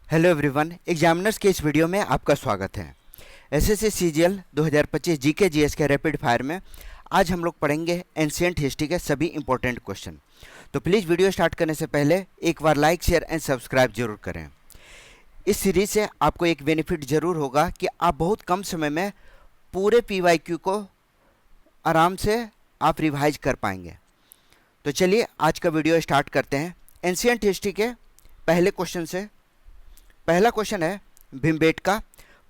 Hello everyone, examiners के इस video में आपका स्वागत है। एसएससी सीजीएल 2025 जीके जीएस के रैपिड फायर में आज हम लोग पढ़ेंगे एंशिएंट हिस्ट्री के सभी इंपॉर्टेंट क्वेश्चन। तो प्लीज़ वीडियो स्टार्ट करने से पहले एक बार लाइक, शेयर एंड सब्सक्राइब जरूर करें। इस सीरीज से आपको एक बेनिफिट ज़रूर होगा कि आप बहुत कम समय में पूरे पीवाईक्यू को आराम से आप रिवाइज कर पाएंगे। तो चलिए आज का वीडियो स्टार्ट करते हैं एंशिएंट हिस्ट्री के पहले क्वेश्चन से। पहला क्वेश्चन है, भीमबेटका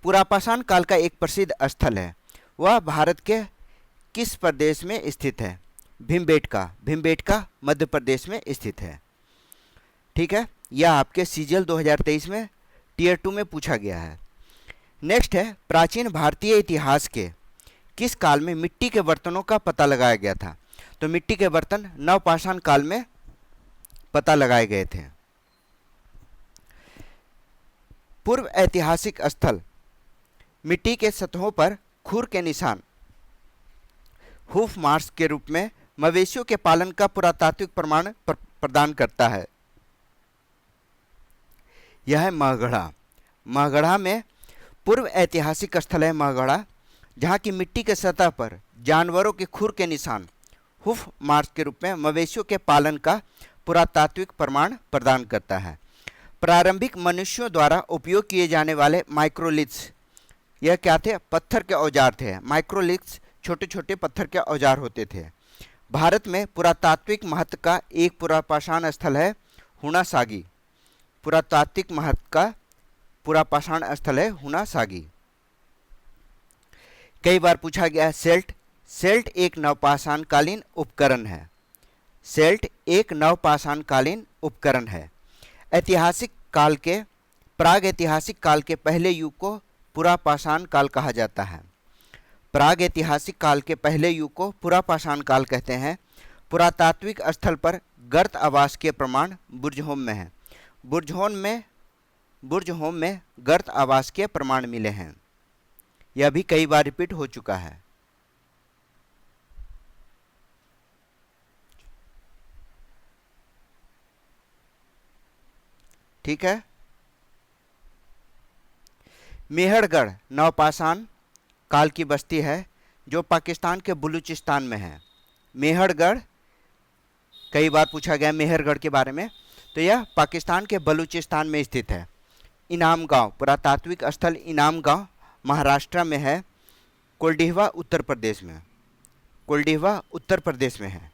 पुरापाषाण काल का एक प्रसिद्ध स्थल है, वह भारत के किस प्रदेश में स्थित है? भीमबेटका मध्य प्रदेश में स्थित है। ठीक है, यह आपके सीजीएल 2023 में टियर 2 में पूछा गया है। नेक्स्ट है, प्राचीन भारतीय इतिहास के किस काल में मिट्टी के बर्तनों का पता लगाया गया था? तो मिट्टी के बर्तन नवपाषाण काल में पता लगाए गए थे। पूर्व ऐतिहासिक स्थल, मिट्टी के सतहों पर खुर के निशान हूफ मार्क्स के रूप में मवेशियों के पालन का पुरातात्विक प्रमाण प्रदान करता है। यह है महगढ़ा। महगढ़ा में पूर्व ऐतिहासिक स्थल है महगढ़ा, जहाँ की मिट्टी के सतह पर जानवरों के खुर के निशान हूफ मार्क्स के रूप में मवेशियों के पालन का पुरातात्विक प्रमाण प्रदान करता है। प्रारंभिक मनुष्यों द्वारा उपयोग किए जाने वाले माइक्रोलिथ्स, यह क्या थे? पत्थर के औजार थे। माइक्रोलिथ्स छोटे छोटे पत्थर के औजार होते थे। भारत में पुरातात्विक महत्व का एक पुरापाषाण स्थल है हुणासागी। पुरातात्विक महत्व का पुरापाषाण स्थल है हुणासागी। कई बार पूछा गया है सेल्ट। सेल्ट एक नवपाषाणकालीन उपकरण है। सेल्ट एक नवपाषाणकालीन उपकरण है। ऐतिहासिक काल के प्राग ऐतिहासिक काल के पहले युग को पुरापाषाण काल कहा जाता है। प्राग ऐतिहासिक काल के पहले युग को पुरापाषाण काल कहते हैं। पुरातात्विक स्थल पर गर्त आवास के प्रमाण बुर्जहोम में है। बुर्जहोम में गर्त आवास के प्रमाण मिले हैं। यह भी कई बार रिपीट हो चुका है। ठीक है, मेहरगढ़ नवपाषाण काल की बस्ती है जो पाकिस्तान के बलूचिस्तान में है। मेहरगढ़ कई बार पूछा गया मेहरगढ़ के बारे में, तो यह पाकिस्तान के बलूचिस्तान में स्थित है। इनाम गांव पुरातात्विक स्थल इनाम गांव महाराष्ट्र में है। कोल्डिहवा उत्तर प्रदेश में है।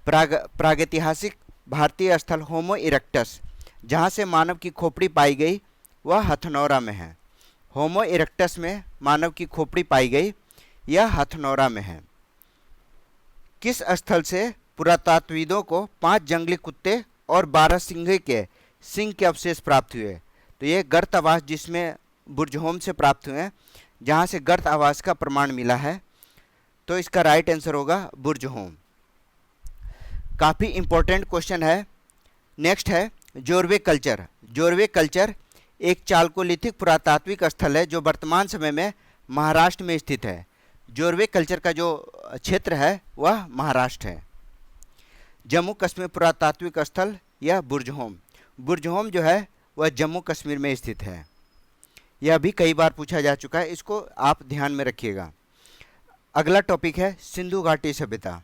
प्रागैतिहासिक भारतीय स्थल होमो इरेक्टस, जहाँ से मानव की खोपड़ी पाई गई, वह हथनौरा में है। होमो इरेक्टस में मानव की खोपड़ी पाई गई, यह हथनौरा में है। किस स्थल से पुरातत्वविदों को 5 जंगली कुत्ते और 12 सिंह के अवशेष प्राप्त हुए? तो ये गर्त आवास जिसमें बुर्जहोम से प्राप्त हुए हैं, जहाँ से गर्त आवास का प्रमाण मिला है। तो इसका राइट आंसर होगा बुर्जहोम। काफ़ी इंपॉर्टेंट क्वेश्चन है। नेक्स्ट है जोरवे कल्चर। जोरवे कल्चर एक चालकोलिथिक पुरातात्विक स्थल है जो वर्तमान समय में महाराष्ट्र में स्थित है। जोरवे कल्चर का जो क्षेत्र है वह महाराष्ट्र है। जम्मू कश्मीर पुरातात्विक स्थल यह बुर्जहोम जो है वह जम्मू कश्मीर में स्थित है। यह भी कई बार पूछा जा चुका है, इसको आप ध्यान में रखिएगा। अगला टॉपिक है सिंधु घाटी सभ्यता।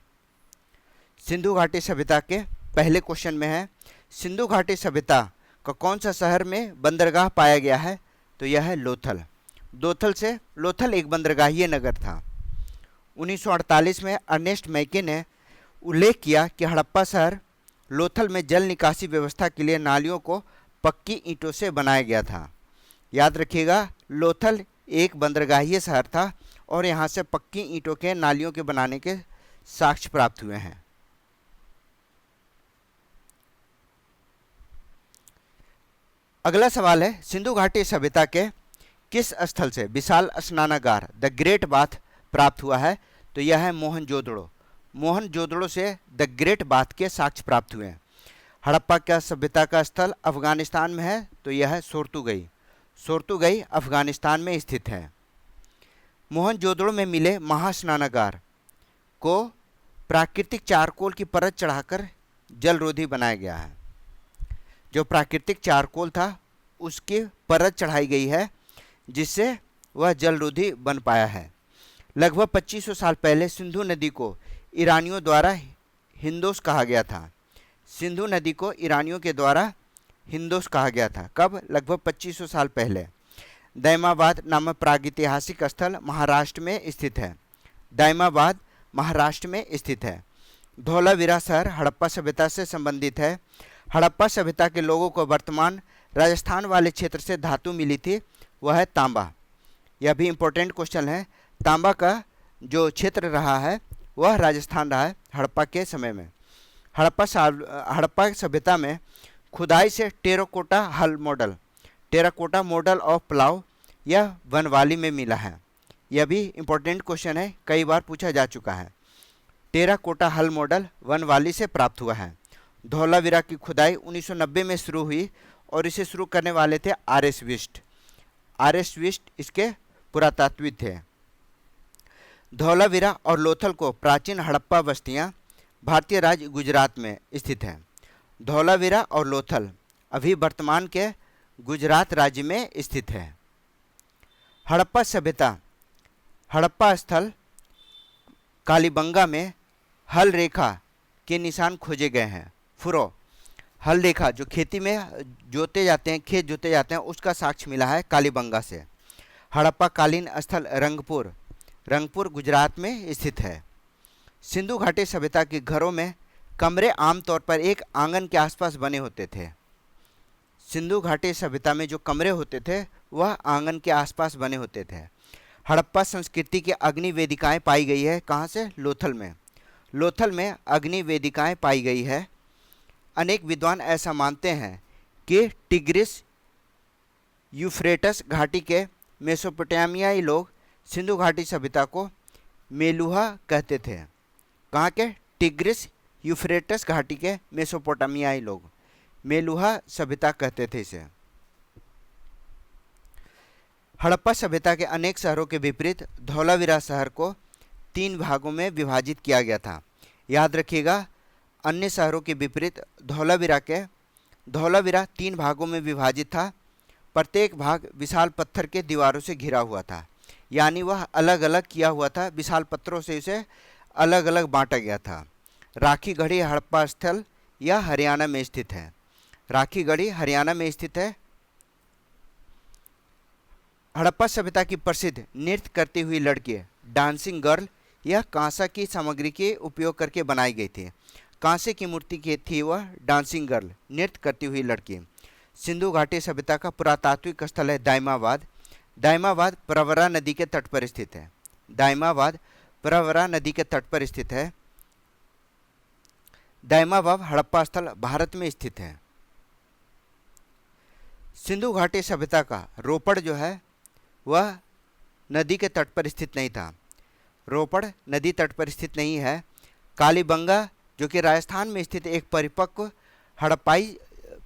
सिंधु घाटी सभ्यता के पहले क्वेश्चन में है, सिंधु घाटी सभ्यता का कौन सा शहर में बंदरगाह पाया गया है? तो यह है लोथल। लोथल एक बंदरगाहीय नगर था। 1948 में अर्नेस्ट मैके ने उल्लेख किया कि हड़प्पा शहर लोथल में जल निकासी व्यवस्था के लिए नालियों को पक्की ईंटों से बनाया गया था। याद रखिएगा, लोथल एक बंदरगाहीय शहर था और यहाँ से पक्की ईंटों के नालियों के बनाने के साक्ष्य प्राप्त हुए हैं। अगला सवाल है, सिंधु घाटी सभ्यता के किस स्थल से विशाल स्नानागार द ग्रेट बाथ प्राप्त हुआ है? तो यह है मोहनजोदड़ो से द ग्रेट बाथ के साक्ष्य प्राप्त हुए हैं। हड़प्पा का सभ्यता का स्थल अफगानिस्तान में है, तो यह है सोर्तुगई अफगानिस्तान में स्थित है। मोहनजोदड़ो में मिले महास्नानागार को प्राकृतिक चारकोल की परत चढ़ाकर जलरोधी बनाया गया है। जो प्राकृतिक चारकोल था उसकी परत चढ़ाई गई है जिससे वह जलरोधी बन पाया है। लगभग 2500 साल पहले सिंधु नदी को ईरानियों द्वारा हिंदोस कहा गया था। सिंधु नदी को ईरानियों के द्वारा हिंदोस कहा गया था। कब? लगभग 2500 साल पहले। दैमाबाद नामक प्रागैतिहासिक स्थल महाराष्ट्र में स्थित है। दैमाबाद महाराष्ट्र में स्थित है। धौलावीरा शहर हड़प्पा सभ्यता से संबंधित है। हड़प्पा सभ्यता के लोगों को वर्तमान राजस्थान वाले क्षेत्र से धातु मिली थी, वह है तांबा। यह भी इम्पोर्टेंट क्वेश्चन है। तांबा का जो क्षेत्र रहा है वह राजस्थान रहा है हड़प्पा के समय में। हड़प्पा सभ्यता में खुदाई से टेराकोटा हल model, terracotta model of plough, यह वनवाली में मिला है। यह भी इम्पोर्टेंट क्वेश्चन है, कई बार पूछा जा चुका है। टेराकोटा हल मॉडल वनवाली से प्राप्त हुआ है। धौलावीरा की खुदाई 1990 में शुरू हुई और इसे शुरू करने वाले थे आर.एस. विस्ट। आर.एस. विस्ट इसके पुरातात्विक थे। धौलावीरा और लोथल को प्राचीन हड़प्पा बस्तियां भारतीय राज्य गुजरात में स्थित हैं। धौलावीरा और लोथल अभी वर्तमान के गुजरात राज्य में स्थित है। हड़प्पा सभ्यता, हड़प्पा स्थल कालीबंगा में हल रेखा के निशान खोजे गए हैं। फुरो, हल रेखा जो खेती में जोते जाते हैं, खेत जोते जाते हैं, उसका साक्ष्य मिला है कालीबंगा से। हड़प्पा कालीन स्थल रंगपुर, रंगपुर गुजरात में स्थित है। सिंधु घाटी सभ्यता के घरों में कमरे आमतौर पर एक आंगन के आसपास बने होते थे। सिंधु घाटी सभ्यता में जो कमरे होते थे वह आंगन के आसपास बने होते थे। हड़प्पा संस्कृति की अग्नि वेदिकाएँ पाई गई है। कहाँ से? लोथल में। लोथल में अग्नि वेदिकाएँ पाई गई है। अनेक विद्वान ऐसा मानते हैं कि टिग्रिस यूफ्रेटस घाटी के मेसोपोटामियाई लोग सिंधु घाटी सभ्यता को मेलुहा कहते थे। कहाँ के? टिग्रिस यूफ्रेटस घाटी के मेसोपोटामियाई लोग मेलुहा सभ्यता कहते थे इसे। हड़प्पा सभ्यता के अनेक शहरों के विपरीत धौलावीरा शहर को 3 भागों में विभाजित किया गया था। याद रखिएगा, अन्य शहरों के विपरीत धौलावीरा 3 भागों में विभाजित था। प्रत्येक भाग विशाल पत्थर के दीवारों से घिरा हुआ था, यानी वह अलग अलग किया हुआ था, विशाल पत्थरों से इसे अलग अलग बांटा गया था। राखीगढ़ी हड़प्पा स्थल यह हरियाणा में स्थित है। राखीगढ़ी हरियाणा में स्थित है। हड़प्पा सभ्यता की प्रसिद्ध नृत्य करती हुई लड़की डांसिंग गर्ल, यह कांसा की सामग्री के उपयोग करके बनाई गई थी। कांसे की मूर्ति की थी वह डांसिंग गर्ल, नृत्य करती हुई लड़की। सिंधु घाटी सभ्यता का पुरातात्विक स्थल है दाइमाबाद। दाइमाबाद प्रवरा नदी के तट पर स्थित है। दाइमाबाद प्रवरा नदी के तट पर स्थित है। दाइमाबाद हड़प्पा स्थल भारत में स्थित है। सिंधु घाटी सभ्यता का रोपड़ जो है वह नदी के तट पर स्थित नहीं था। रोपड़ नदी तट पर स्थित नहीं है। कालीबंगा जो कि राजस्थान में स्थित एक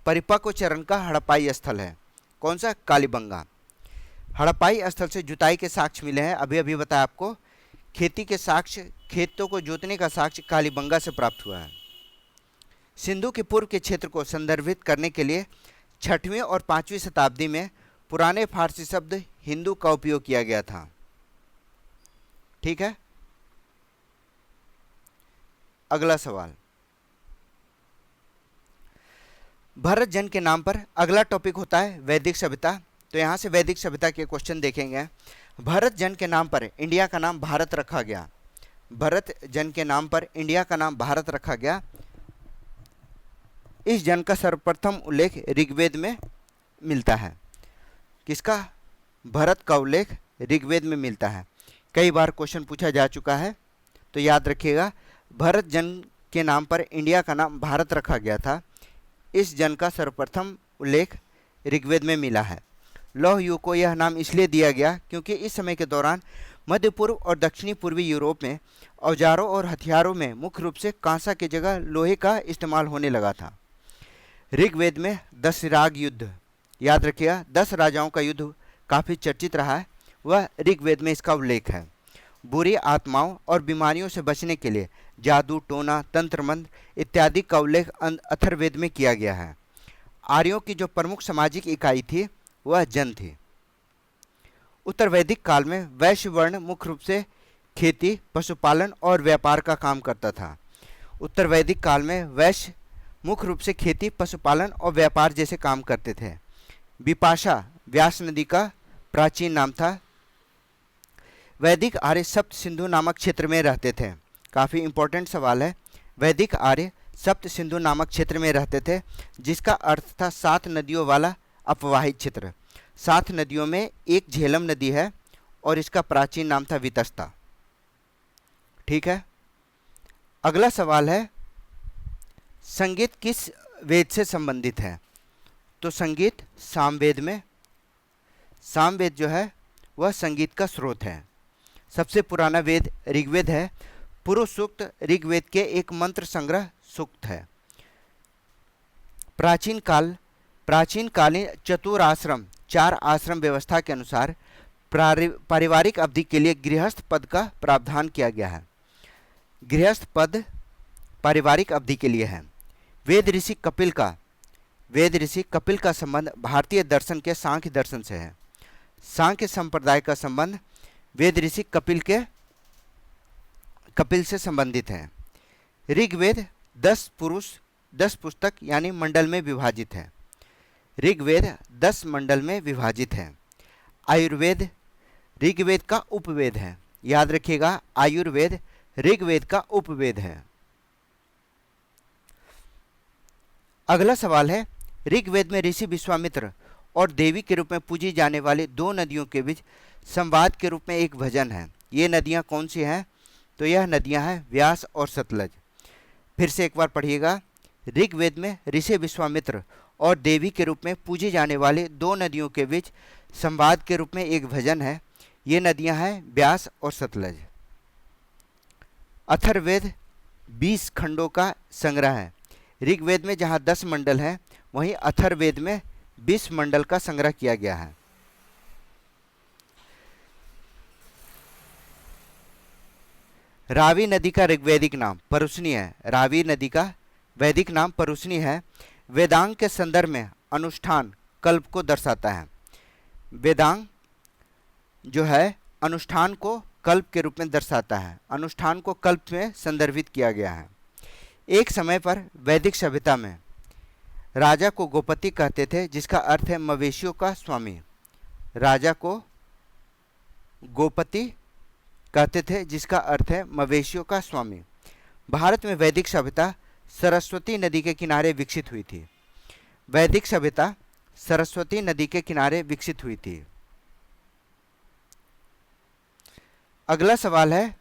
परिपक्व चरण का हड़प्पाई स्थल है। कौन सा? कालीबंगा। हड़प्पाई स्थल से जुताई के साक्ष्य मिले हैं। अभी अभी बताया आपको, खेती के साक्ष्य, खेतों को जोतने का साक्ष्य कालीबंगा से प्राप्त हुआ है। सिंधु के पूर्व के क्षेत्र को संदर्भित करने के लिए 6वीं और 5वीं शताब्दी में पुराने फारसी शब्द हिंदू का उपयोग किया गया था। ठीक है, अगला सवाल। भरत जन के नाम पर अगला टॉपिक होता है वैदिक सभ्यता। तो यहाँ से वैदिक सभ्यता के क्वेश्चन देखेंगे। भरत जन के नाम पर इंडिया का नाम भारत रखा गया। भरत जन के नाम पर इंडिया का नाम भारत रखा गया। इस जन का सर्वप्रथम उल्लेख ऋग्वेद में मिलता है। किसका? भरत का उल्लेख ऋग्वेद में मिलता है। कई बार क्वेश्चन पूछा जा चुका है, तो याद रखिएगा, भरत जन के नाम पर इंडिया का नाम भारत रखा गया था। इस जन का सर्वप्रथम उल्लेख ऋग्वेद में मिला है। लौह युग को यह नाम इसलिए दिया गया क्योंकि इस समय के दौरान मध्य पूर्व और दक्षिणी पूर्वी यूरोप में औजारों और हथियारों में मुख्य रूप से कांसा की जगह लोहे का इस्तेमाल होने लगा था। ऋग्वेद में 10 राग युद्ध, याद रखिएगा, 10 राजाओं का युद्ध काफ़ी चर्चित रहा है, वह ऋग्वेद में इसका उल्लेख है। बुरी आत्माओं और बीमारियों से बचने के लिए जादू, टोना, तंत्र मंत्र इत्यादि का उल्लेख अथर्ववेद में किया गया है। आर्यों की जो प्रमुख सामाजिक इकाई थी वह जन थी। उत्तर वैदिक काल में वैश्य वर्ण मुख्य रूप से खेती, पशुपालन और व्यापार का काम करता था। उत्तर वैदिक काल में वैश्य मुख्य रूप से खेती, पशुपालन और व्यापार जैसे काम करते थे। विपाशा व्यास नदी का प्राचीन नाम था। वैदिक आर्य सप्त सिंधु नामक क्षेत्र में रहते थे। काफ़ी इंपॉर्टेंट सवाल है। वैदिक आर्य सप्त सिंधु नामक क्षेत्र में रहते थे, जिसका अर्थ था 7 नदियों वाला अपवाहित क्षेत्र। 7 नदियों में एक झेलम नदी है और इसका प्राचीन नाम था वितस्ता। ठीक है। अगला सवाल है, संगीत किस वेद से संबंधित है? तो संगीत सामवेद में। सामवेद जो है वह संगीत का स्रोत है। सबसे पुराना वेद ऋग्वेद है। पुरुष सूक्त ऋग्वेद के एक मंत्र संग्रह सूक्त है। प्राचीनकालीन चतुराश्रम 4 आश्रम व्यवस्था के अनुसार पारिवारिक अवधि के लिए गृहस्थ पद का प्रावधान किया गया है। गृहस्थ पद पारिवारिक अवधि के लिए है। वेद ऋषि कपिल का संबंध भारतीय दर्शन के सांख्य दर्शन से है। सांख्य संप्रदाय का संबंध वेद ऋषि कपिल से संबंधित है। ऋग्वेद 10 पुस्तक यानी मंडल में विभाजित है। ऋग्वेद 10 मंडल में विभाजित है। आयुर्वेद ऋग्वेद का उपवेद है। याद रखिएगा, आयुर्वेद ऋग्वेद का उपवेद है। अगला सवाल है, ऋग्वेद में ऋषि विश्वामित्र और देवी के रूप में पूजी जाने वाली 2 नदियों के बीच संवाद के रूप में एक भजन है। ये नदियाँ कौन सी हैं? तो यह नदियाँ हैं व्यास और सतलज। फिर से एक बार पढ़िएगा, ऋग्वेद में ऋषि विश्वामित्र और देवी के रूप में पूजी जाने वाली 2 नदियों के बीच संवाद के रूप में एक भजन है। ये नदियाँ हैं व्यास और सतलज। अथर्ववेद 20 खंडों का संग्रह है। ऋग्वेद में जहाँ 10 मंडल हैं, वहीं अथर्ववेद में 20 मंडल का संग्रह किया गया है। रावी नदी का ऋग्वैदिक नाम परुष्णी है। रावी नदी का वैदिक नाम परुष्णी है। वेदांग के संदर्भ में अनुष्ठान कल्प को दर्शाता है। वेदांग जो है अनुष्ठान को कल्प के रूप में दर्शाता है। अनुष्ठान को कल्प में संदर्भित किया गया है। एक समय पर वैदिक सभ्यता में राजा को गोपति कहते थे, जिसका अर्थ है मवेशियों का स्वामी। राजा को गोपति कहते थे, जिसका अर्थ है मवेशियों का स्वामी। भारत में वैदिक सभ्यता सरस्वती नदी के किनारे विकसित हुई थी। वैदिक सभ्यता सरस्वती नदी के किनारे विकसित हुई थी। अगला सवाल है,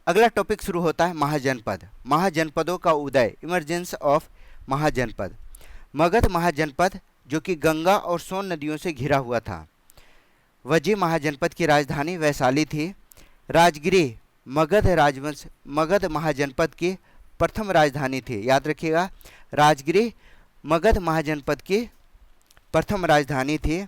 अगला टॉपिक शुरू होता है महाजनपद। महाजनपदों का उदय, इमरजेंस ऑफ महाजनपद। मगध महाजनपद जो कि गंगा और सोन नदियों से घिरा हुआ था। वज्जी महाजनपद की राजधानी वैशाली थी। राजगिरी मगध महाजनपद की प्रथम राजधानी थी। याद रखिएगा, राजगिरी मगध महाजनपद की प्रथम राजधानी थी।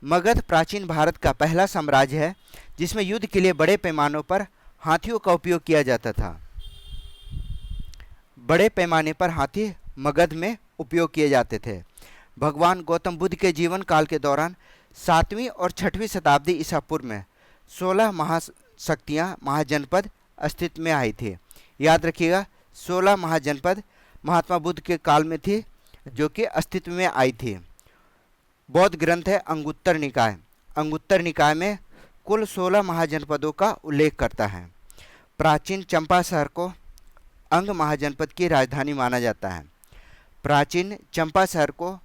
मगध प्राचीन भारत का पहला साम्राज्य है जिसमें युद्ध के लिए बड़े पैमानों पर हाथियों का उपयोग किया जाता था। बड़े पैमाने पर हाथी मगध में उपयोग किए जाते थे। भगवान गौतम बुद्ध के जीवन काल के दौरान 7वीं और 6वीं शताब्दी ईसा पूर्व में 16 महाशक्तियाँ महाजनपद अस्तित्व में आई थी। याद रखिएगा, 16 महाजनपद महात्मा बुद्ध के काल में थी जो कि अस्तित्व में आई थी। बौद्ध ग्रंथ है अंगुत्तर निकाय। अंगुत्तर निकाय में कुल 16 महाजनपदों का उल्लेख करता है। प्राचीन चंपा शहर को अंग महाजनपद की राजधानी माना जाता है। प्राचीन चंपा शहर को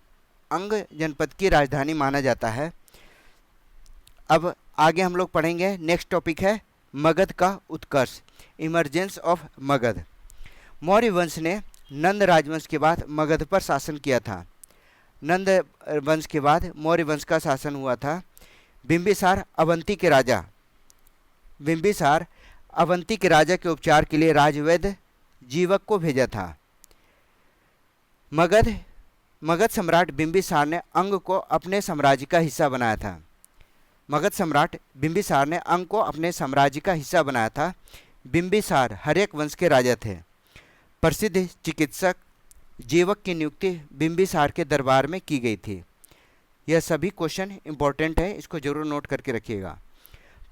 अंग जनपद की राजधानी माना जाता है। अब आगे हम लोग पढ़ेंगे, नेक्स्ट टॉपिक है मगध का उत्कर्ष, इमरजेंस ऑफ मगध। मौर्य वंश ने नंद राजवंश के बाद मगध पर शासन किया था। नंद वंश के बाद मौर्य वंश का शासन हुआ था। बिंबिसार अवंती के राजा के उपचार के लिए राजवैद्य जीवक को भेजा था। मगध सम्राट बिंबिसार ने अंग को अपने साम्राज्य का हिस्सा बनाया था। मगध सम्राट बिंबिसार ने अंग को अपने साम्राज्य का हिस्सा बनाया था। बिंबिसार हर्यक वंश के राजा थे। प्रसिद्ध चिकित्सक जीवक की नियुक्ति बिंबिसार के दरबार में की गई थी? यह सभी क्वेश्चन इंपॉर्टेंट है, इसको जरूर नोट करके रखिएगा।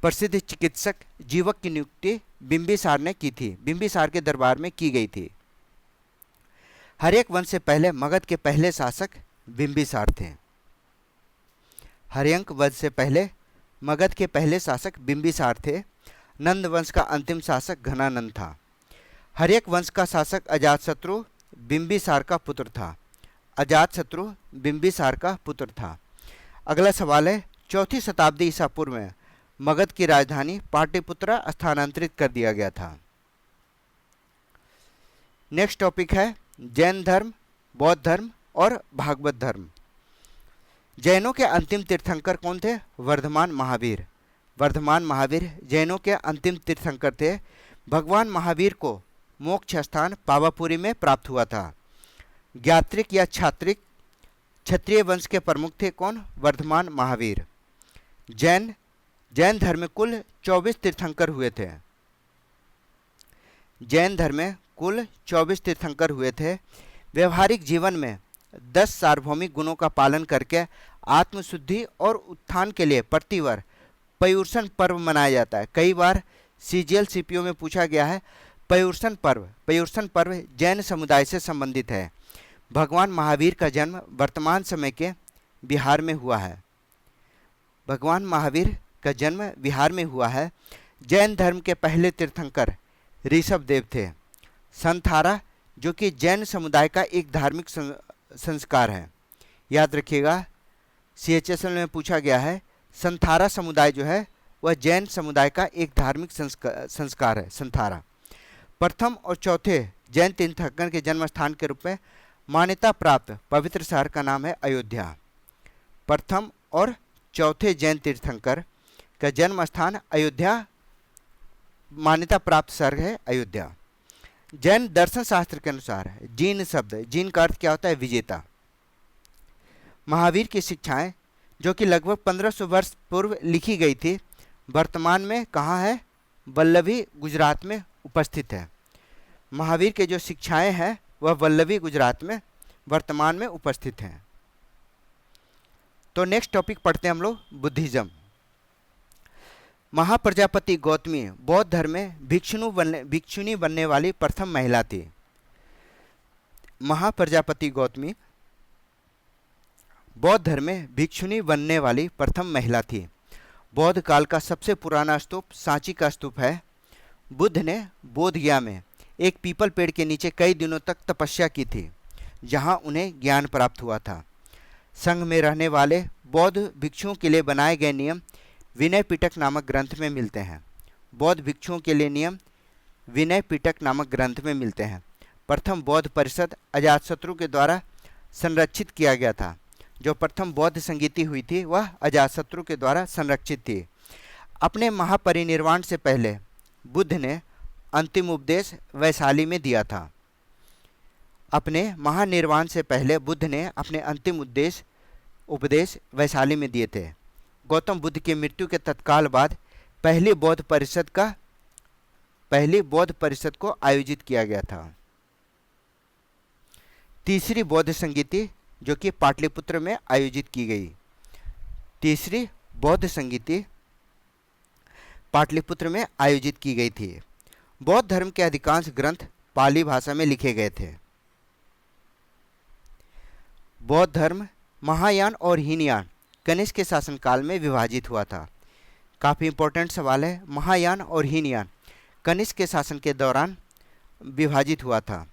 प्रसिद्ध चिकित्सक जीवक की नियुक्ति बिंबिसार ने की थी, बिंबिसार के दरबार में की गई थी। हर्यक वंश से पहले मगध के पहले शासक बिंबिसार थे। हर्यक वंश से पहले मगध के पहले शासक बिंबिसार थे। नंद वंश का अंतिम शासक घनानंद था। हर्यक वंश का शासक अजातशत्रु बिंबिसार का पुत्र था। अजातशत्रु बिंबिसार का पुत्र था। अगला सवाल है, 4वीं शताब्दी ईसा पूर्व में मगध की राजधानी पाटलिपुत्र स्थानांतरित कर दिया गया था। नेक्स्ट टॉपिक है जैन धर्म, बौद्ध धर्म और भागवत धर्म। जैनों के अंतिम तीर्थंकर कौन थे? वर्धमान महावीर। वर्धमान महावीर जैनों के अंतिम तीर्थंकर थे। भगवान महावीर को मोक्ष स्थान पावापुरी में प्राप्त हुआ था। ज्ञात्रिक या छात्रिक क्षत्रिय वंश के प्रमुख थे कौन? वर्धमान महावीर। जैन धर्म में कुल 24 तीर्थंकर हुए थे। जैन धर्म में कुल 24 तीर्थंकर हुए थे। व्यवहारिक जीवन में 10 सार्वभौमिक गुणों का पालन करके आत्मशुद्धि और उत्थान के लिए प्रतिवर्ष पर्युषण पर्व मनाया जाता है। कई बार सीजीएल सीपीओ में पूछा गया है पर्युषण पर्व। पर्युषण पर्व जैन समुदाय से संबंधित है। भगवान महावीर का जन्म वर्तमान समय के बिहार में हुआ है। भगवान महावीर का जन्म बिहार में हुआ है। जैन धर्म के पहले तीर्थंकर ऋषभदेव थे। संथारा जो कि जैन समुदाय का एक धार्मिक संस्कार है, याद रखिएगा, सीएचएसएल में पूछा गया है। संथारा समुदाय जो है वह जैन समुदाय का एक धार्मिक संस्कार है, संथारा। प्रथम और चौथे जैन तीर्थंकर के जन्म स्थान के रूप में मान्यता प्राप्त पवित्र शहर का नाम है अयोध्या। प्रथम और चौथे जैन तीर्थंकर का जन्म स्थान अयोध्या, मान्यता प्राप्त शहर है अयोध्या। जैन दर्शन शास्त्र के अनुसार जीन शब्द, जीन का अर्थ क्या होता है? विजेता। महावीर की शिक्षाएं जो कि लगभग 1500 वर्ष पूर्व लिखी गई थी, वर्तमान में कहाँ है? वल्लभी गुजरात में उपस्थित है। महावीर के जो शिक्षाएं हैं वह वल्लभी गुजरात में वर्तमान में उपस्थित हैं। तो नेक्स्ट टॉपिक पढ़ते हैं हम लोग, बुद्धिज्म। महाप्रजापति गौतमी बौद्ध धर्म में भिक्षुणी बनने वाली प्रथम महिला थी। महाप्रजापति गौतमी बौद्ध धर्म में भिक्षुणी बनने वाली प्रथम महिला थी। बौद्ध काल का सबसे पुराना स्तूप सांची का स्तूप है। बुद्ध ने बोधगया में एक पीपल पेड़ के नीचे कई दिनों तक तपस्या की थी, जहां उन्हें ज्ञान प्राप्त हुआ था। संघ में रहने वाले बौद्ध भिक्षुओं के लिए बनाए गए नियम विनय पिटक नामक ग्रंथ में मिलते हैं। बौद्ध भिक्षुओं के लिए नियम विनय पिटक नामक ग्रंथ में मिलते हैं। प्रथम बौद्ध परिषद अजातशत्रु के द्वारा संरक्षित किया गया था। जो प्रथम बौद्ध संगीति हुई थी वह अजातशत्रु के द्वारा संरक्षित थी। अपने महापरिनिर्वाण से पहले बुद्ध ने अंतिम उपदेश वैशाली में दिया था। अपने महानिर्वाण से पहले बुद्ध ने अपने अंतिम उपदेश वैशाली में दिए थे। गौतम बुद्ध की मृत्यु के तत्काल बाद पहली बौद्ध परिषद को आयोजित किया गया था। तीसरी बौद्ध संगीति जो कि पाटलिपुत्र में आयोजित की गई। तीसरी बौद्ध संगीति पाटलिपुत्र में आयोजित की गई थी। बौद्ध धर्म के अधिकांश ग्रंथ पाली भाषा में लिखे गए थे। बौद्ध धर्म महायान और हीनयान कनिष्क के शासनकाल में विभाजित हुआ था। काफ़ी इंपॉर्टेंट सवाल है। महायान और हीनयान कनिष्क के शासन के दौरान विभाजित हुआ था।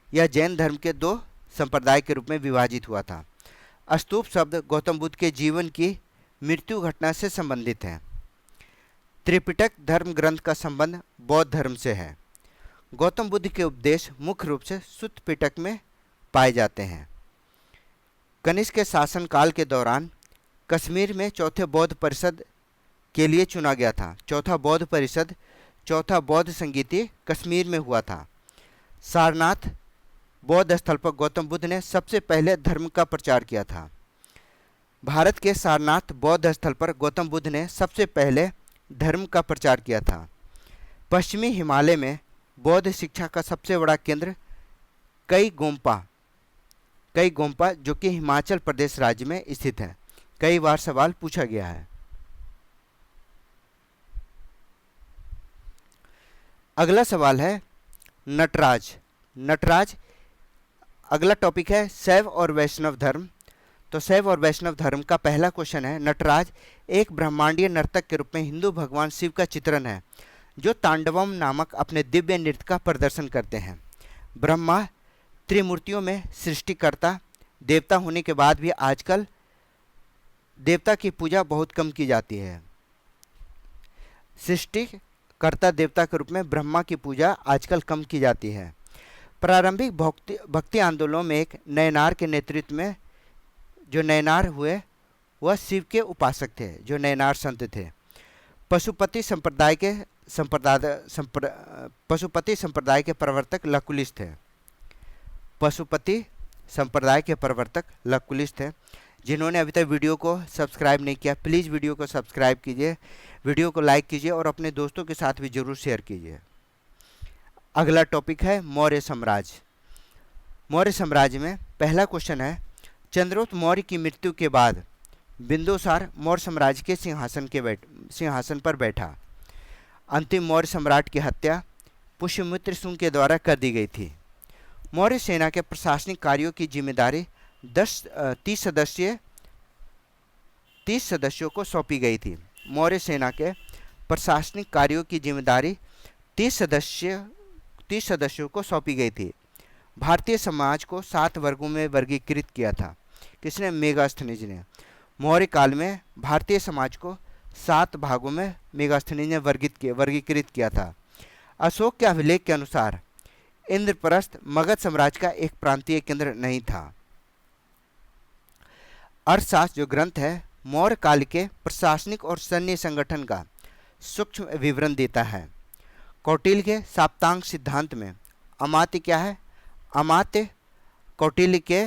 यह जैन धर्म के 2 संप्रदाय के रूप में विभाजित हुआ था। स्तूप शब्द गौतम बुद्ध के जीवन की मृत्यु घटना से संबंधित है। त्रिपिटक धर्म ग्रंथ का संबंध बौद्ध धर्म से है। गौतम बुद्ध के उपदेश मुख्य रूप से सुत्त पिटक में पाए जाते हैं। कनिष्क के शासनकाल के दौरान कश्मीर में चौथे बौद्ध परिषद के लिए चुना गया था। चौथा बौद्ध संगीति कश्मीर में हुआ था। सारनाथ बौद्ध स्थल पर गौतम बुद्ध ने सबसे पहले धर्म का प्रचार किया था। भारत के सारनाथ बौद्ध स्थल पर गौतम बुद्ध ने सबसे पहले धर्म का प्रचार किया था। पश्चिमी हिमालय में बौद्ध शिक्षा का सबसे बड़ा केंद्र कई गोम्पा कई गोम्पा जो कि हिमाचल प्रदेश राज्य में स्थित है। कई बार सवाल पूछा गया है। अगला सवाल है नटराज। नटराज अगला टॉपिक है शैव और वैष्णव धर्म। तो शैव और वैष्णव धर्म का पहला क्वेश्चन है, नटराज एक ब्रह्मांडीय नर्तक के रूप में हिंदू भगवान शिव का चित्रण है जो तांडवम नामक अपने दिव्य नृत्य का प्रदर्शन करते हैं। ब्रह्मा त्रिमूर्तियों में सृष्टिकर्ता देवता होने के बाद भी आजकल देवता की पूजा बहुत कम की जाती है। सृष्टिकर्ता देवता के रूप में ब्रह्मा की पूजा आजकल कम की जाती है। प्रारंभिक भक्ति आंदोलनों में एक नयनार के नेतृत्व में जो नयनार हुए वह शिव के उपासक थे, जो नयनार संत थे। पशुपति संप्रदाय के प्रवर्तक लकुलिश थे। पशुपति संप्रदाय के प्रवर्तक लकुलिश थे। जिन्होंने अभी तक वीडियो को सब्सक्राइब नहीं किया, प्लीज़ वीडियो को सब्सक्राइब कीजिए, वीडियो को लाइक कीजिए और अपने दोस्तों के साथ भी जरूर शेयर कीजिए। अगला टॉपिक है मौर्य साम्राज्य। मौर्य साम्राज्य में पहला क्वेश्चन है, चंद्रगुप्त मौर्य की मृत्यु के बाद बिंदुसार मौर्य साम्राज्य के सिंहासन पर बैठा। अंतिम मौर्य सम्राट की हत्या पुष्यमित्र शुंग के द्वारा कर दी गई थी। मौर्य सेना के प्रशासनिक कार्यों की जिम्मेदारी 30 सदस्यों को सौंपी गई थी। मौर्य सेना के प्रशासनिक कार्यों की जिम्मेदारी 30 सदस्यों को सौंपी गई थी। भारतीय समाज को 7 वर्गों में वर्गीकृत किया था। किसने? मेगास्थनीज ने। मौर्य काल में भारतीय समाज को 7 भागों में मेगास्थनीज ने वर्गीकृत किया था। अशोक के अभिलेख के अनुसार इंद्रप्रस्थ मगध साम्राज्य का एक प्रांतीय केंद्र नहीं था। अर्थशास्त्र जो ग्रंथ है मौर्य काल के प्रशासनिक और सैन्य संगठन का सूक्ष्म विवरण देता है। कौटिल्य के साप्तांग सिद्धांत में अमात्य क्या है? अमात्य कौटिल्य के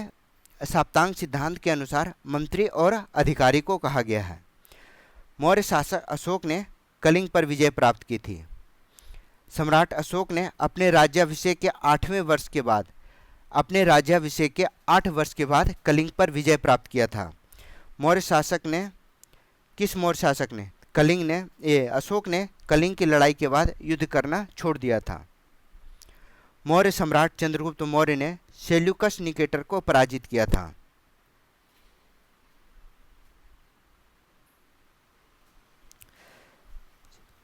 साप्तांग सिद्धांत के अनुसार मंत्री और अधिकारी को कहा गया है। मौर्य शासक अशोक ने कलिंग पर विजय प्राप्त की थी। सम्राट अशोक ने अपने राज्याभिषेक के 8 वर्ष के बाद कलिंग पर विजय प्राप्त किया था। अशोक ने कलिंग की लड़ाई के बाद युद्ध करना छोड़ दिया था। मौर्य सम्राट चंद्रगुप्त मौर्य ने सेल्यूकस निकेटर को पराजित किया था।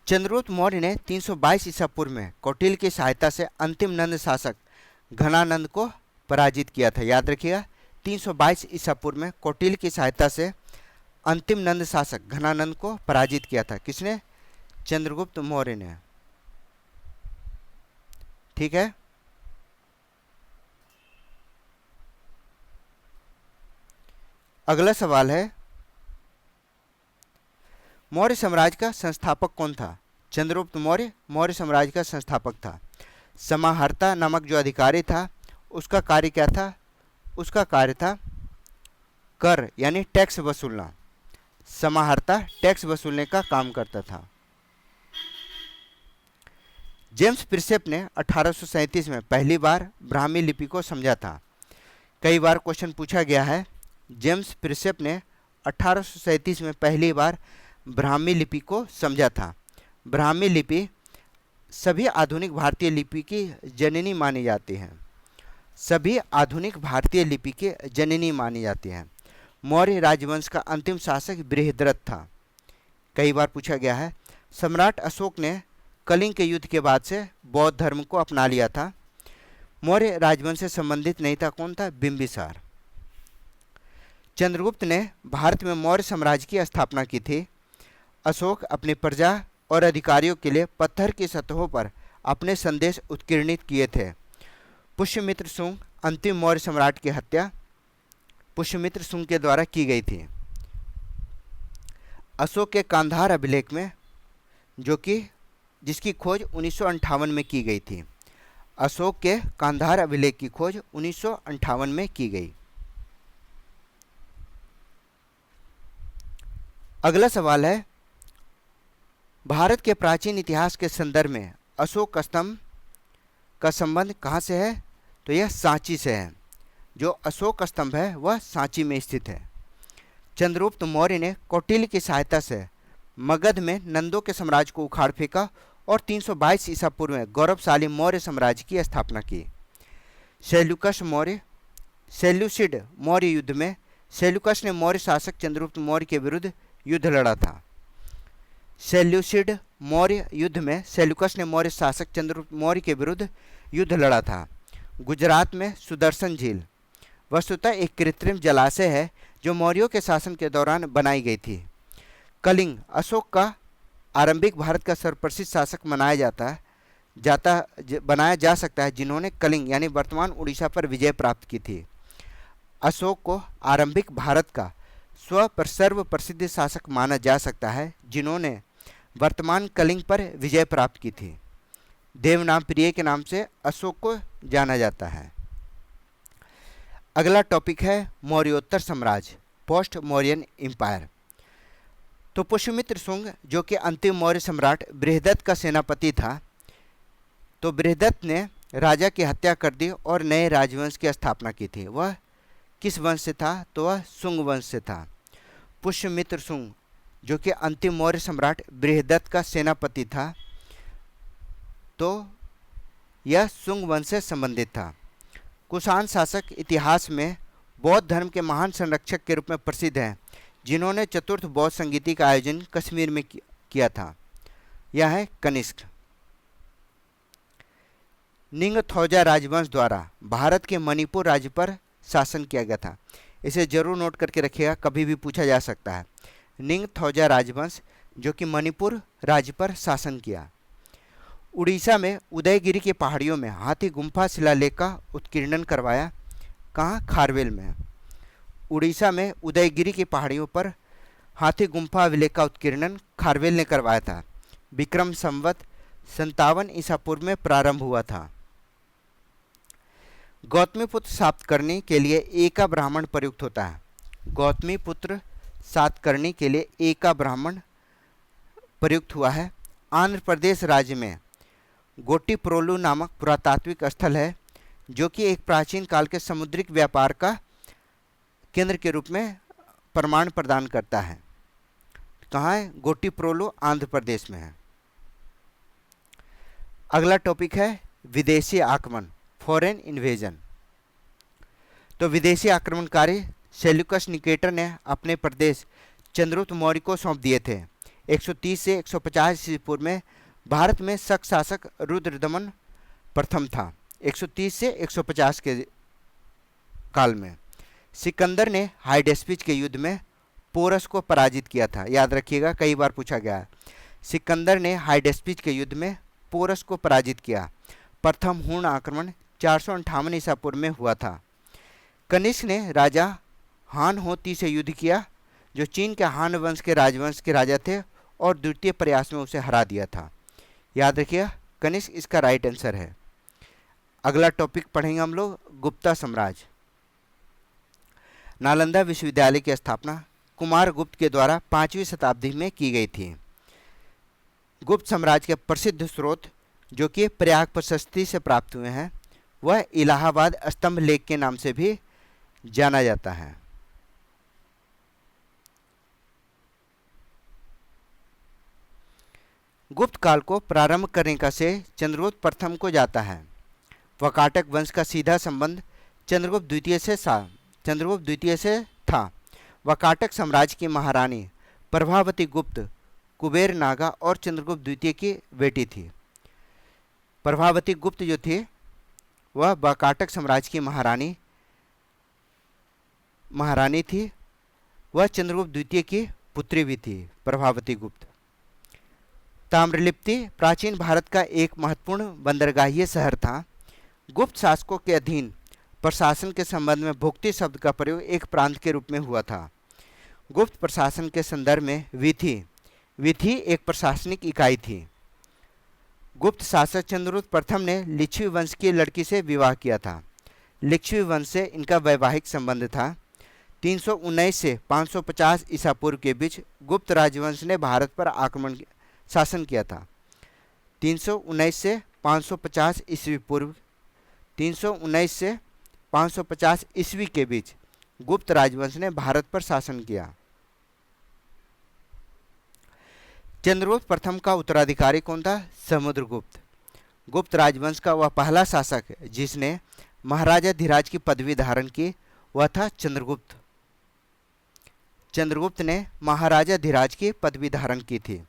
चंद्रगुप्त मौर्य ने 322 ईसा पूर्व में कौटिल्य की सहायता से अंतिम नंद शासक घनानंद को पराजित किया था। याद रखिएगा, 322 ईसा पूर्व में कौटिल्य की सहायता से अंतिम नंद शासक घनानंद को पराजित किया था। किसने? चंद्रगुप्त मौर्य ने। ठीक है। अगला सवाल है, मौर्य साम्राज्य का संस्थापक कौन था? चंद्रगुप्त मौर्य मौर्य साम्राज्य का संस्थापक था। समाहर्ता नामक जो अधिकारी था उसका कार्य क्या था? उसका कार्य था कर यानी टैक्स वसूलना। समाहर्ता टैक्स वसूलने का काम करता था। जेम्स प्रिंसेप ने 1837 में पहली बार ब्राह्मी लिपि को समझा था। कई बार क्वेश्चन पूछा गया है। जेम्स प्रिंसेप ने 1837 में पहली बार ब्राह्मी लिपि को समझा था। ब्राह्मी लिपि सभी आधुनिक भारतीय लिपि की जननी मानी जाती है। सभी आधुनिक भारतीय लिपि की जननी मानी जाती है। मौर्य राजवंश का अंतिम शासक बृहद्रथ था। कई बार पूछा गया है। सम्राट अशोक ने कलिंग के युद्ध के बाद से बौद्ध धर्म को अपना लिया था। मौर्य राजवंश से संबंधित नहीं था। कौन था? बिंबिसार। चंद्रगुप्त ने भारत में मौर्य साम्राज्य की स्थापना की थी। अशोक अपनी प्रजा और अधिकारियों के लिए पत्थर की सतहों पर अपने संदेश उत्कीर्णित किए थे। पुष्यमित्र शुंग अंतिम मौर्य सम्राट की हत्या पुष्यमित्र शुंग के द्वारा की गई थी। अशोक के कांधार अभिलेख में जिसकी खोज 1958 में की गई थी। अशोक के कांधार अभिलेख की खोज 1958 में की गई। अगला सवाल है, भारत के प्राचीन इतिहास के संदर्भ में अशोक स्तंभ का संबंध कहाँ से है? तो यह सांची से है। जो अशोक स्तंभ है वह सांची में स्थित है। चंद्रगुप्त मौर्य ने कौटिल्य की सहायता से मगध में नंदों के साम्राज्य को उखाड़ फेंका और 322 ईसा पूर्व में गौरवशाली मौर्य साम्राज्य की स्थापना की। सेल्यूकस मौर्य सेल्यूसिड मौर्य युद्ध में सेल्यूकस ने मौर्य शासक चंद्रगुप्त मौर्य के विरुद्ध युद्ध लड़ा था। सेल्यूसिड मौर्य युद्ध में सेल्यूकस ने मौर्य शासक चंद्रगुप्त मौर्य के विरुद्ध युद्ध लड़ा था। गुजरात में सुदर्शन झील वस्तुतः एक कृत्रिम जलाशय है जो मौर्यों के शासन के दौरान बनाई गई थी। कलिंग अशोक का आरंभिक भारत का सर्वप्रसिद्ध शासक बनाया जा सकता है, जिन्होंने कलिंग यानी वर्तमान उड़ीसा पर विजय प्राप्त की थी। अशोक को आरंभिक भारत का सर्व प्रसिद्ध शासक माना जा सकता है, जिन्होंने वर्तमान कलिंग पर विजय प्राप्त की थी। देवनामप्रिय के नाम से अशोक को जाना जाता है। अगला टॉपिक है मौर्योत्तर साम्राज्य, पोस्ट मौर्यन एम्पायर। तो पुष्यमित्र शुंग जो कि अंतिम मौर्य सम्राट बृहदत्त का सेनापति था, तो बृहदत्त ने राजा की हत्या कर दी और नए राजवंश की स्थापना की थी। वह किस वंश से था? तो वह शुंग वंश से था। पुष्यमित्र शुंग जो कि अंतिम मौर्य सम्राट बृहदत्त का सेनापति था, तो यह शुंग वंश से संबंधित था। कुषाण शासक इतिहास में बौद्ध धर्म के महान संरक्षक के रूप में प्रसिद्ध हैं, जिन्होंने चतुर्थ बौद्ध संगीति का आयोजन कश्मीर में किया था। यह है कनिष्क। निंगथौजा राजवंश द्वारा भारत के मणिपुर राज्य पर शासन किया गया था। इसे जरूर नोट करके रखिएगा, कभी भी पूछा जा सकता है। निंगथौजा राजवंश जो कि मणिपुर राज्य पर शासन किया। उड़ीसा में उदयगिरी की पहाड़ियों में हाथी गुम्फा शिलालेख का उत्कीर्णन करवाया। कहाँ? खारवेल में। उड़ीसा में उदयगिरी की पहाड़ियों पर हाथी गुम्फा अभिलेख का उत्कीर्णन खारवेल ने करवाया था। विक्रम संवत 57 ईसा पूर्व में प्रारंभ हुआ था। गौतमी पुत्र सातकर्णी के लिए एका ब्राह्मण प्रयुक्त होता है। गौतमी पुत्र सातकर्णी के लिए एका ब्राह्मण प्रयुक्त हुआ है। आंध्र प्रदेश राज्य में गोटीप्रोलु नामक पुरातात्विक स्थल है, जो कि एक प्राचीन काल के समुद्रिक व्यापार का केंद्र के रूप में प्रमाण प्रदान करता है। कहाँ है? गोटीप्रोलु आंध्र प्रदेश में है। अगला टॉपिक है विदेशी आक्रमण, फॉरेन इन्वेजन। तो विदेशी आक्रमणकारी सेल्यूकस निकेटर ने अपने प्रदेश चंद्रगुप्त मौर्य को सौंप दिए थे। 130 से 150 ईस्वी पूर्व में भारत में शक शासक रुद्रदमन प्रथम था। 130 से 150 के काल में सिकंदर ने हाइडेस्पिच के युद्ध में पोरस को पराजित किया था। याद रखिएगा, कई बार पूछा गया है। सिकंदर ने हाइडेस्पिच के युद्ध में पोरस को पराजित किया। प्रथम हुण आक्रमण 458 ईसा पूर्व में हुआ था। कनिष्क ने राजा हान होती से युद्ध किया, जो चीन के हान वंश के राजवंश के राजा थे, और द्वितीय प्रयास में उसे हरा दिया था। याद रखिएगा, कनिष्क इसका राइट आंसर है। अगला टॉपिक पढ़ेंगे हम लोग गुप्ता साम्राज्य। नालंदा विश्वविद्यालय की स्थापना कुमार गुप्त के द्वारा 5वीं शताब्दी में की गई थी। गुप्त साम्राज्य के प्रसिद्ध स्रोत जो कि प्रयाग प्रशस्ति से प्राप्त हुए हैं, वह इलाहाबाद स्तंभ लेख के नाम से भी जाना जाता है। गुप्त काल को प्रारंभ करने का श्रेय चंद्रगुप्त प्रथम को जाता है। वकाटक वंश का सीधा संबंध चंद्रगुप्त द्वितीय से था। वकाटक साम्राज्य की महारानी प्रभावती गुप्त कुबेर नागा और चंद्रगुप्त द्वितीय की बेटी थी। प्रभावती गुप्त जो थी वह वकाटक साम्राज्य की महारानी थी। वह चंद्रगुप्त द्वितीय की पुत्री भी थी, प्रभावती गुप्त। ताम्रलिप्ति प्राचीन भारत का एक महत्वपूर्ण बंदरगाहीय शहर था। गुप्त शासकों के अधीन प्रशासन के संबंध में भुक्ति शब्द का प्रयोग एक प्रांत के रूप में हुआ था। गुप्त प्रशासन के संदर्भ में विधि एक प्रशासनिक इकाई थी। गुप्त शासक चंद्रगुप्त प्रथम ने लिच्छवी वंश की लड़की से विवाह किया था। लिच्छवी वंश से इनका वैवाहिक संबंध था। 319 से 550 ईसा पूर्व के बीच गुप्त राजवंश ने भारत पर शासन किया था। 319 से 550 ईस्वी पूर्व 319 से 550 ईस्वी के बीच गुप्त राजवंश ने भारत पर शासन किया। चंद्रगुप्त प्रथम का उत्तराधिकारी कौन था? समुद्रगुप्त। गुप्त राजवंश का वह पहला शासक जिसने महाराजा धीराज की पदवी धारण की वह था चंद्रगुप्त। चंद्रगुप्त ने महाराजा धीराज की पदवी धारण की थी।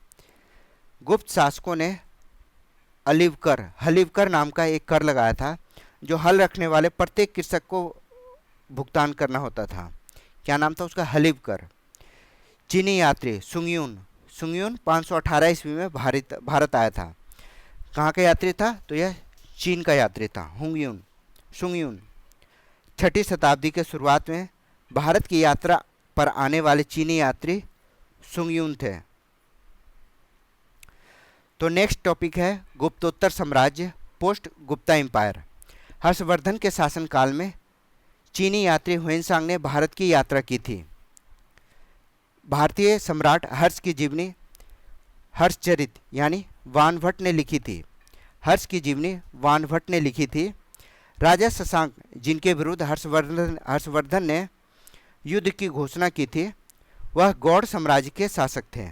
गुप्त शासकों ने हलीव कर नाम का एक कर लगाया था जो हल रखने वाले प्रत्येक कृषक को भुगतान करना होता था। क्या नाम था उसका? हलीव कर। चीनी यात्री सुंगयून 518 ईस्वी में भारत आया था। कहाँ का यात्री था? तो यह चीन का यात्री था, सुंगयून। 6ठी शताब्दी के शुरुआत में भारत की यात्रा पर आने वाले चीनी यात्री सुंगयून थे। तो नेक्स्ट टॉपिक है गुप्तोत्तर साम्राज्य, पोस्ट गुप्ता एम्पायर। हर्षवर्धन के शासनकाल में चीनी यात्री हुएनसांग ने भारत की यात्रा की थी। भारतीय सम्राट हर्ष की जीवनी हर्षचरित यानी वानभट्ट ने लिखी थी। हर्ष की जीवनी वानभट्ट ने लिखी थी। राजा शशांक जिनके विरुद्ध हर्षवर्धन ने युद्ध की घोषणा की थी वह गौड़ साम्राज्य के शासक थे।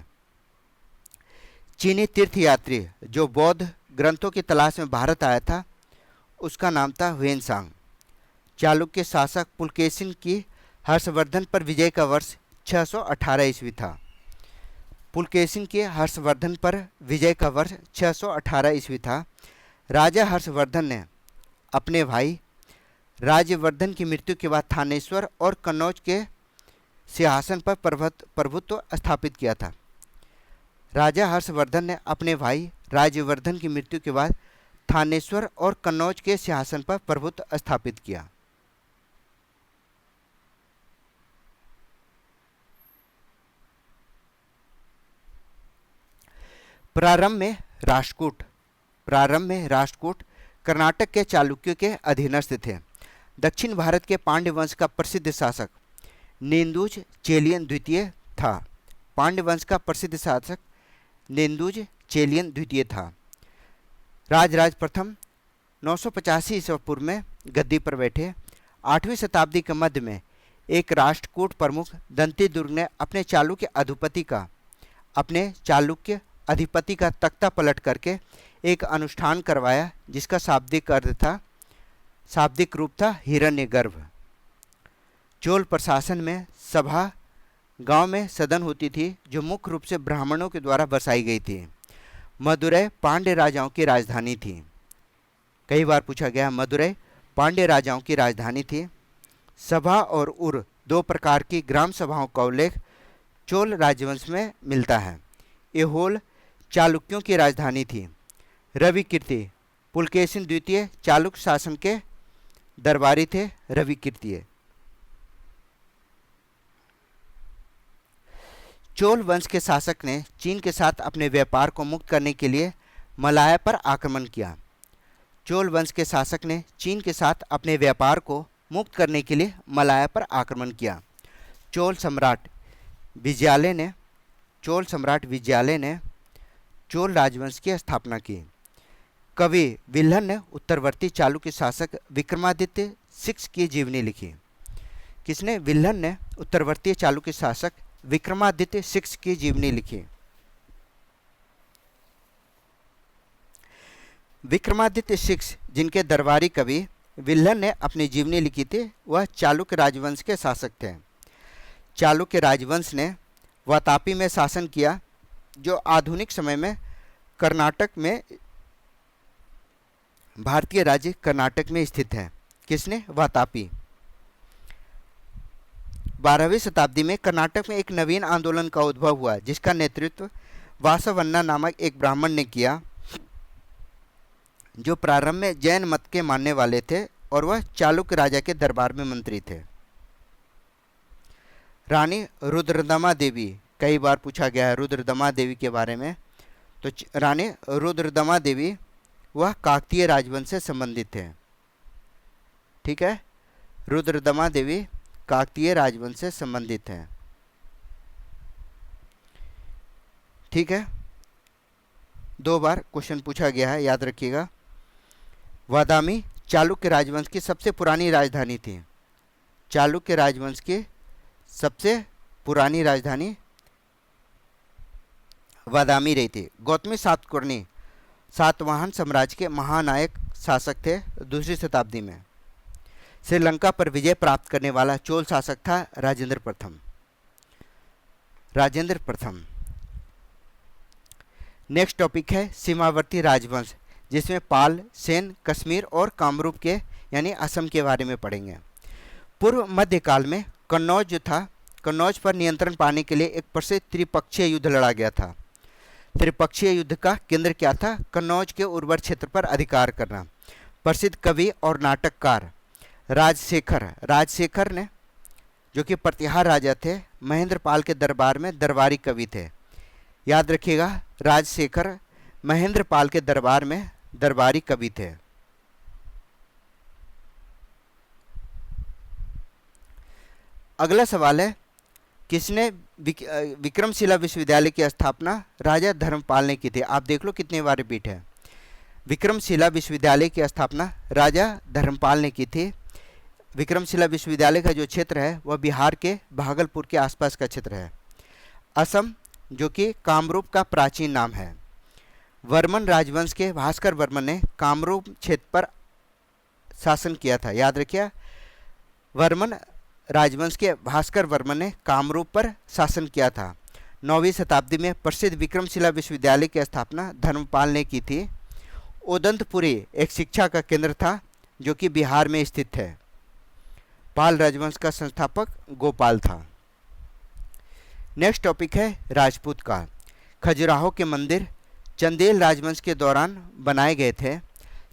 चीनी तीर्थयात्री जो बौद्ध ग्रंथों की तलाश में भारत आया था उसका नाम था हुएनसांग। चालुक्य शासक पुलकेशिन की हर्षवर्धन पर विजय का वर्ष 618 ईस्वी था। पुलकेशिन के हर्षवर्धन पर विजय का वर्ष 618 ईस्वी था। राजा हर्षवर्धन ने अपने भाई राज्यवर्धन की मृत्यु के बाद थानेश्वर और कन्नौज के सिंहासन पर प्रभुत्व स्थापित किया था। राजा हर्षवर्धन ने अपने भाई राज्यवर्धन की मृत्यु के बाद थानेश्वर और कन्नौज के सिंहासन पर प्रभुत्व स्थापित किया। प्रारंभ में राष्ट्रकूट कर्नाटक के चालुक्यों के अधीनस्थ थे। दक्षिण भारत के पांड्य वंश का प्रसिद्ध शासक नेन्दुज चेलियन द्वितीय था। पांड्य वंश का प्रसिद्ध शासक नेन्दुज चेलियन द्वितीय था। राजराज प्रथम 985 ईस्वी पूर्व में गद्दी पर बैठे। 8वीं शताब्दी के मध्य में एक राष्ट्रकूट प्रमुख दंतीदुर्ग ने अपने चालुक्य अधिपति का तख्ता पलट करके एक अनुष्ठान करवाया जिसका शाब्दिक रूप था हिरण्यगर्भ। चोल प्रशासन में सभा गांव में सदन होती थी जो मुख्य रूप से ब्राह्मणों के द्वारा बसाई गई थी। मदुरै पांड्य राजाओं की राजधानी थी। कई बार पूछा गया, मदुरै पांड्य राजाओं की राजधानी थी। सभा और उर दो प्रकार की ग्राम सभाओं का उल्लेख चोल राजवंश में मिलता है। एहोल चालुक्यों की राजधानी थी। रविकीर्ति पुलकेशिन द्वितीय चालुक्य शासन के दरबारी थे। रविकीर्ति चोल वंश के शासक ने चीन के साथ अपने व्यापार को मुक्त करने के लिए मलाया पर आक्रमण किया। चोल वंश के शासक ने चीन के साथ अपने व्यापार को मुक्त करने के लिए मलाया पर आक्रमण किया। चोल सम्राट विजयालय ने चोल राजवंश की स्थापना की। कवि विल्हन ने उत्तरवर्ती चालुक्य शासक विक्रमादित्य 6 की जीवनी लिखी। किसने? विल्हन ने उत्तरवर्ती चालुक्य शासक विक्रमादित्य 6 की जीवनी लिखी। विक्रमादित्य 6 जिनके दरबारी कवि विल्हन ने अपनी जीवनी लिखी थी वह चालुक्य राजवंश के शासक थे। चालुक्य राजवंश ने वातापी में शासन किया जो आधुनिक समय में कर्नाटक में भारतीय राज्य कर्नाटक में स्थित है। किसने? वातापी। 12वीं शताब्दी में कर्नाटक में एक नवीन आंदोलन का उद्भव हुआ जिसका नेतृत्व वासवन्ना नामक एक ब्राह्मण ने किया जो प्रारंभ में जैन मत के मानने वाले थे और वह चालुक्य राजा के दरबार में मंत्री थे। रानी रुद्रदमा देवी, कई बार पूछा गया है रुद्रदमा देवी के बारे में। तो रानी रुद्रदमा देवी वह काकतीय राजवंश से संबंधित थे। ठीक है, रुद्रदमा देवी काकतीय राजवंश से संबंधित है। ठीक है, 2 बार क्वेश्चन पूछा गया है, याद रखिएगा। वादामी चालुक्य राजवंश की सबसे पुरानी राजधानी थी? चालुक्य राजवंश की सबसे पुरानी राजधानी बादामी रही थी। गौतमी सातकर्णी सातवाहन साम्राज्य के महानायक शासक थे 2री शताब्दी में। श्रीलंका पर विजय प्राप्त करने वाला चोल शासक था राजेंद्र प्रथम। राजेंद्र प्रथम। नेक्स्ट टॉपिक है सीमावर्ती राजवंश, जिसमें पाल, सेन, कश्मीर और कामरूप के यानी असम के बारे में पढ़ेंगे। पूर्व मध्यकाल में कन्नौज जो था, कन्नौज पर नियंत्रण पाने के लिए एक प्रसिद्ध त्रिपक्षीय युद्ध लड़ा गया था। त्रिपक्षीय युद्ध का केंद्र क्या था? कन्नौज के उर्वर क्षेत्र पर अधिकार करना। प्रसिद्ध कवि और नाटककार राजशेखर ने, जो कि प्रतिहार राजा थे, महेंद्र पाल के दरबार में दरबारी कवि थे। याद रखिएगा, राजशेखर महेंद्र पाल के दरबार में दरबारी कवि थे। अगला सवाल है, किसने विक्रमशिला विश्वविद्यालय की स्थापना राजा धर्मपाल ने की थी? आप देख लो कितने बार रिपीट है। विक्रमशिला विश्वविद्यालय की स्थापना राजा धर्मपाल ने की थी। विक्रमशिला विश्वविद्यालय का जो क्षेत्र है वह बिहार के भागलपुर के आसपास का क्षेत्र है। असम, जो कि कामरूप का प्राचीन नाम है। वर्मन राजवंश के भास्कर वर्मन ने कामरूप क्षेत्र पर शासन किया था। याद रखिए, वर्मन राजवंश के भास्कर वर्मन ने कामरूप पर शासन किया था। 9वीं शताब्दी में प्रसिद्ध विक्रमशिला विश्वविद्यालय की स्थापना धर्मपाल ने की थी। ओदंतपुरी एक शिक्षा का केंद्र था जो कि बिहार में स्थित है। पाल राजवंश का संस्थापक गोपाल था। नेक्स्ट टॉपिक है राजपूत काल। खजुराहो के मंदिर चंदेल राजवंश के दौरान बनाए गए थे।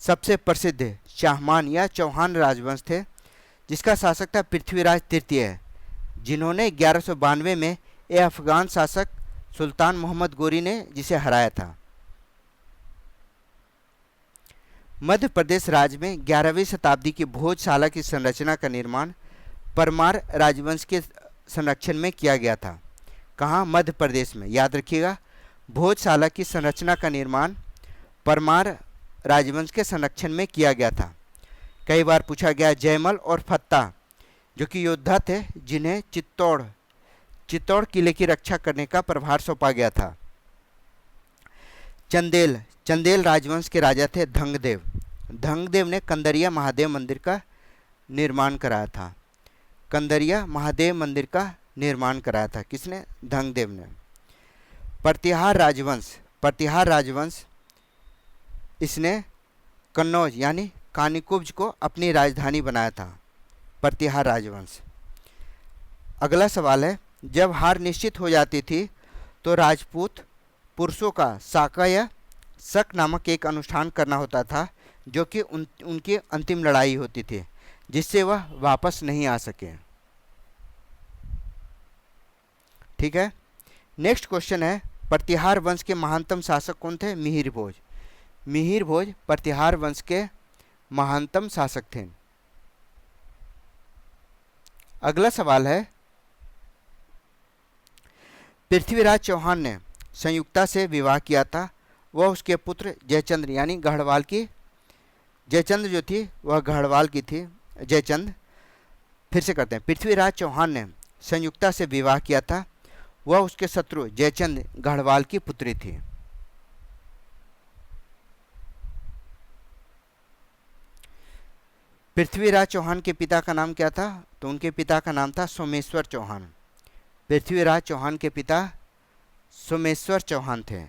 सबसे प्रसिद्ध चाहमान या चौहान राजवंश थे, जिसका शासक था पृथ्वीराज तृतीय, जिन्होंने 1192 में अफगान शासक सुल्तान मोहम्मद गोरी ने जिसे हराया था। मध्य प्रदेश राज्य में 11वीं शताब्दी की भोजशाला की संरचना का निर्माण परमार राजवंश के संरक्षण में किया गया था। कहाँ? मध्य प्रदेश में। याद रखिएगा, भोजशाला की संरचना का निर्माण परमार राजवंश के संरक्षण में किया गया था। कई बार पूछा गया। जयमल और फत्ता, जो कि योद्धा थे, जिन्हें चित्तौड़ किले की रक्षा करने का प्रभार सौंपा गया था। चंदेल राजवंश के राजा थे धंगदेव ने कंदरिया महादेव मंदिर का निर्माण कराया था। कंदरिया महादेव मंदिर का निर्माण कराया था किसने? धंगदेव ने। प्रतिहार राजवंश इसने कन्नौज यानी कानिकुब्ज को अपनी राजधानी बनाया था। प्रतिहार राजवंश। अगला सवाल है, जब हार निश्चित हो जाती थी तो राजपूत पुरुषों का साका या शक नामक एक अनुष्ठान करना होता था, जो कि उनकी अंतिम लड़ाई होती थी, जिससे वह वापस नहीं आ सके। ठीक है। नेक्स्ट क्वेश्चन है, प्रतिहार वंश के महानतम शासक कौन थे? मिहिर भोज प्रतिहार वंश के महानतम शासक थे। अगला सवाल है, पृथ्वीराज चौहान ने संयुक्ता से विवाह किया था। वह उसके पुत्र जयचंद्र यानी गढ़वाल की, जयचंद्र जो थी वह गढ़वाल की थी। जयचंद, फिर से करते हैं। पृथ्वीराज चौहान ने संयुक्ता से विवाह किया था। वह उसके शत्रु जयचंद गढ़वाल की पुत्री थी। पृथ्वीराज चौहान के पिता का नाम क्या था? तो उनके पिता का नाम था सोमेश्वर चौहान। पृथ्वीराज चौहान के पिता सोमेश्वर चौहान थे।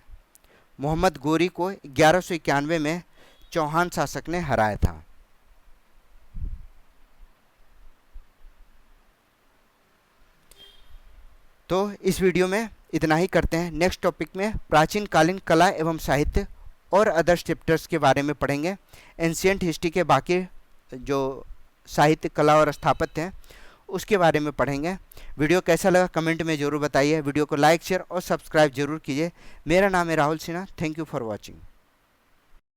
मोहम्मद गोरी को 1191 में चौहान शासक ने हराया था। तो इस वीडियो में इतना ही करते हैं। नेक्स्ट टॉपिक में प्राचीन कालीन कला एवं साहित्य और अदर्स चैप्टर्स के बारे में पढ़ेंगे। एंशिएंट हिस्ट्री के बाकी जो साहित्य, कला और स्थापत्य हैं उसके बारे में पढ़ेंगे। वीडियो कैसा लगा कमेंट में ज़रूर बताइए। वीडियो को लाइक, शेयर और सब्सक्राइब जरूर कीजिए। मेरा नाम है Rahul Sinha. Thank you for watching.